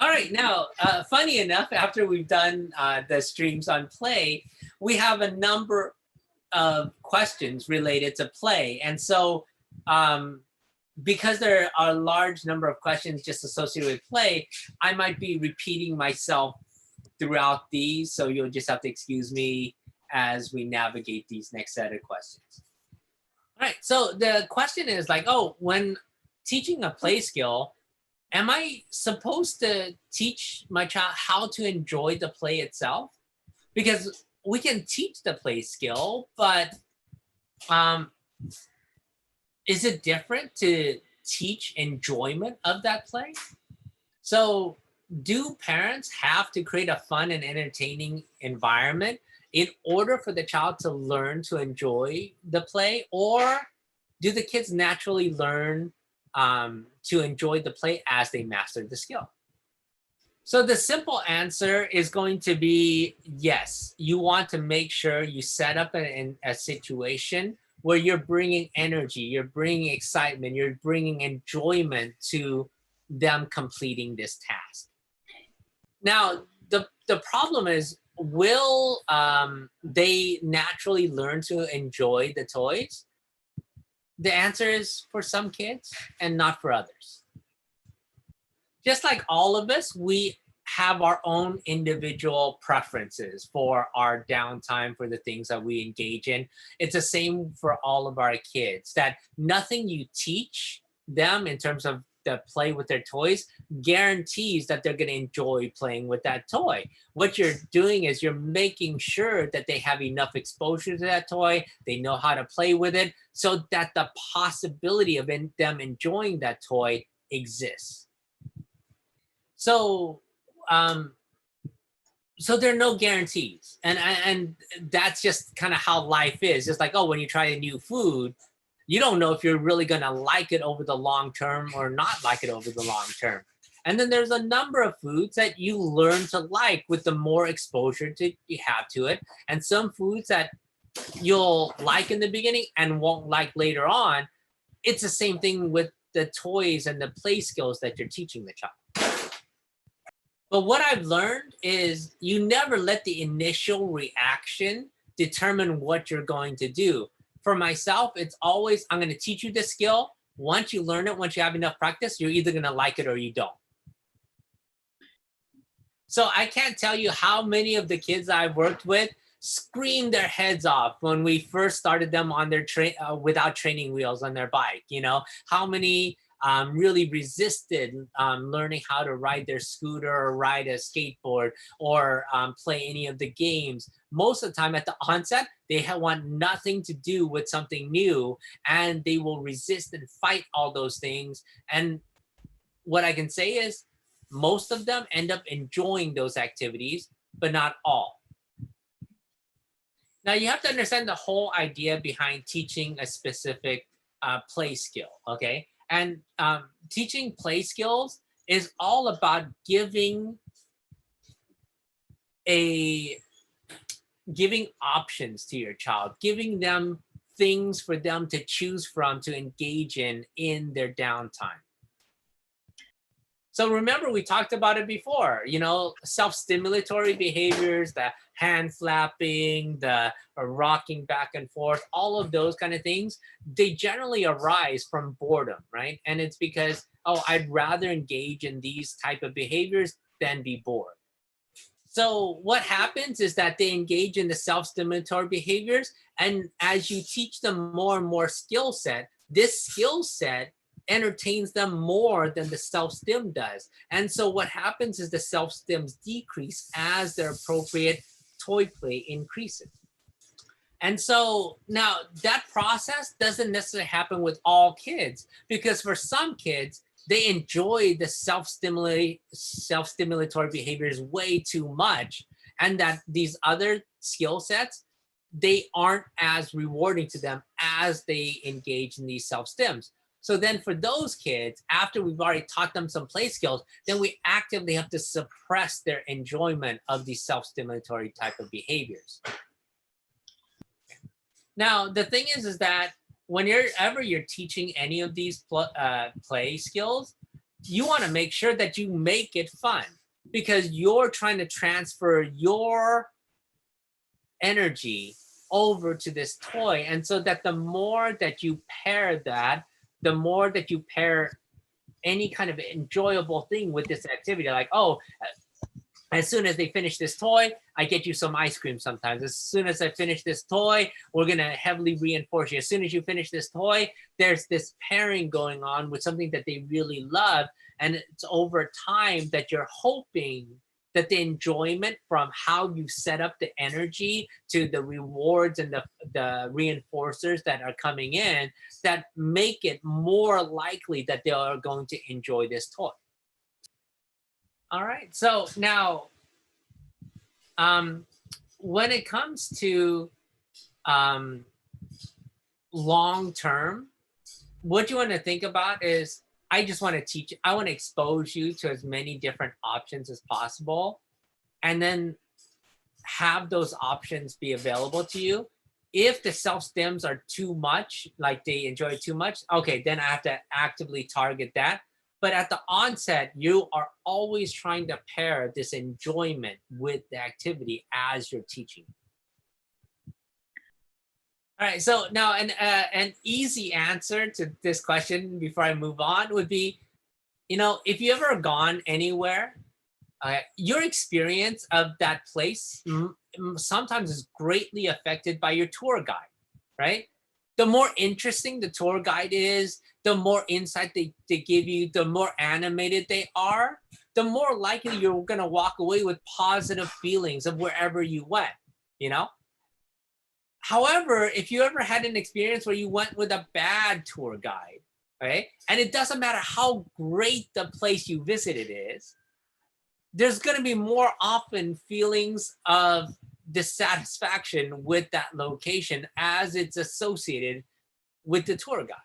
All right, now, funny enough, after we've done the streams on play, we have a number of questions related to play. And so because there are a large number of questions just associated with play, I might be repeating myself throughout these. So you'll just have to excuse me as we navigate these next set of questions. All right, so the question is like, oh, when teaching a play skill, am I supposed to teach my child how to enjoy the play itself? Because we can teach the play skill, but is it different to teach enjoyment of that play? So do parents have to create a fun and entertaining environment in order for the child to learn to enjoy the play? Or do the kids naturally learn to enjoy the play as they master the skill? So the simple answer is going to be yes. You want to make sure you set up a situation where you're bringing energy, you're bringing excitement, you're bringing enjoyment to them completing this task. Now, the problem is, will they naturally learn to enjoy the toys? The answer is for some kids and not for others. Just like all of us, we have our own individual preferences for our downtime, for the things that we engage in. It's the same for all of our kids, that nothing you teach them in terms of the play with their toys guarantees that they're going to enjoy playing with that toy. What you're doing is you're making sure that they have enough exposure to that toy, they know how to play with it, so that the possibility of them enjoying that toy exists. So there are no guarantees, and that's just kind of how life is. It's like, oh, when you try a new food, you don't know if you're really going to like it over the long term or not like it over the long term. And then there's a number of foods that you learn to like with the more exposure you have to it, and some foods that you'll like in the beginning and won't like later on. It's the same thing with the toys and the play skills that you're teaching the child. But what I've learned is you never let the initial reaction determine what you're going to do. For myself, it's always, I'm going to teach you the skill. Once you learn it, once you have enough practice, you're either going to like it or you don't. So I can't tell you how many of the kids I've worked with screamed their heads off when we first started them on their without training wheels on their bike. You know, how many really resisted learning how to ride their scooter or ride a skateboard or play any of the games. Most of the time at the onset, they want nothing to do with something new, and they will resist and fight all those things. And what I can say is most of them end up enjoying those activities, but not all. Now you have to understand the whole idea behind teaching a specific play skill, okay? And teaching play skills is all about giving options to your child, giving them things for them to choose from to engage in their downtime. So remember, we talked about it before, you know, self-stimulatory behaviors, the hand flapping, the rocking back and forth, all of those kind of things, they generally arise from boredom, right? And it's because, oh, I'd rather engage in these type of behaviors than be bored. So what happens is that they engage in the self-stimulatory behaviors, and as you teach them more and more skill set, this skill set entertains them more than the self-stim does. And so what happens is the self-stims decrease as their appropriate toy play increases. And so now that process doesn't necessarily happen with all kids, because for some kids, they enjoy the self-stimulatory behaviors way too much, and that these other skill sets, they aren't as rewarding to them as they engage in these self-stims. So then for those kids, after we've already taught them some play skills, then we actively have to suppress their enjoyment of these self-stimulatory type of behaviors. Now, the thing is that whenever you're teaching any of these play skills, you want to make sure that you make it fun, because you're trying to transfer your energy over to this toy. And so that the more that you pair that, the more that you pair any kind of enjoyable thing with this activity, like, oh, as soon as they finish this toy, I get you some ice cream sometimes. As soon as I finish this toy, we're going to heavily reinforce you. As soon as you finish this toy, there's this pairing going on with something that they really love. And it's over time that you're hoping that the enjoyment from how you set up the energy to the rewards and the reinforcers that are coming in, that make it more likely that they are going to enjoy this toy. All right, so now when it comes to long term, what you want to think about is, I just want to teach, I want to expose you to as many different options as possible, and then have those options be available to you. If the self-stims are too much, like they enjoy it too much, okay, then I have to actively target that. But at the onset, you are always trying to pair this enjoyment with the activity as you're teaching. All right, so now an easy answer to this question before I move on would be, if you ever gone anywhere, your experience of that place sometimes is greatly affected by your tour guide, right? The more interesting the tour guide is, the more insight they give you, the more animated they are, the more likely you're going to walk away with positive feelings of wherever you went, However, if you ever had an experience where you went with a bad tour guide, right, and it doesn't matter how great the place you visited is, there's going to be more often feelings of dissatisfaction with that location as it's associated with the tour guide.